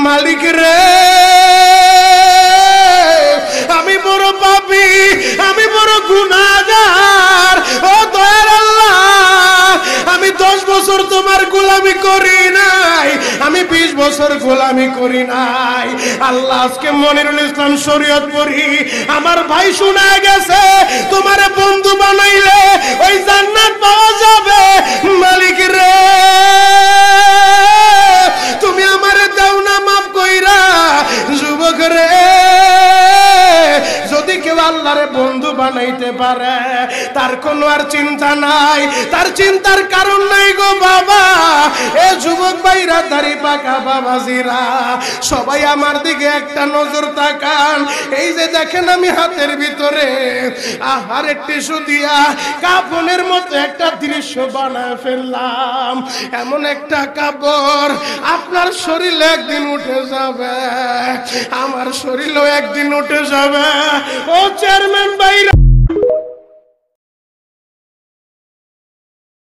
মালিক রে আমি বড় পাপী, আমি বড় গুনাহগার। ও দয়ার আল্লাহ, আমি 10 বছর তোমার গোলামি করি নাই, আমি 20 বছর গোলামি করি নাই। আল্লাহ আজকে মনিরুল ইসলাম শরীয়তপুরী আমার ভাই শুনে গেছে তোমারে বন্ধু বানাইলে ওই জান্নাত পাওয়া যাবে। মালিক রে তুমি আমারে দাও না মাফ কইরা। যুবক রে যদি কেউ আল্লাহরে বন্ধু বানাইতে পারে তার কোনো আর চিন্তা নাই, তার চিন্তার কারণ নাই গো বাবা। এ যুবক ভাইরা, দাড়ি পাকা বাবাজিরা, সবাই আমার দিকে একটা নজর তাকান। এই যে দেখেন আমি হাতের ভিতরে আহারের টিস্যু দিয়া কাফনের মতো একটা দৃশ্য বানায় ফেললাম। এমন একটা কাপড় আপনার শরীরে একদিন উঠে যাবে, আমার শরীরেও একদিন উঠে যাবে।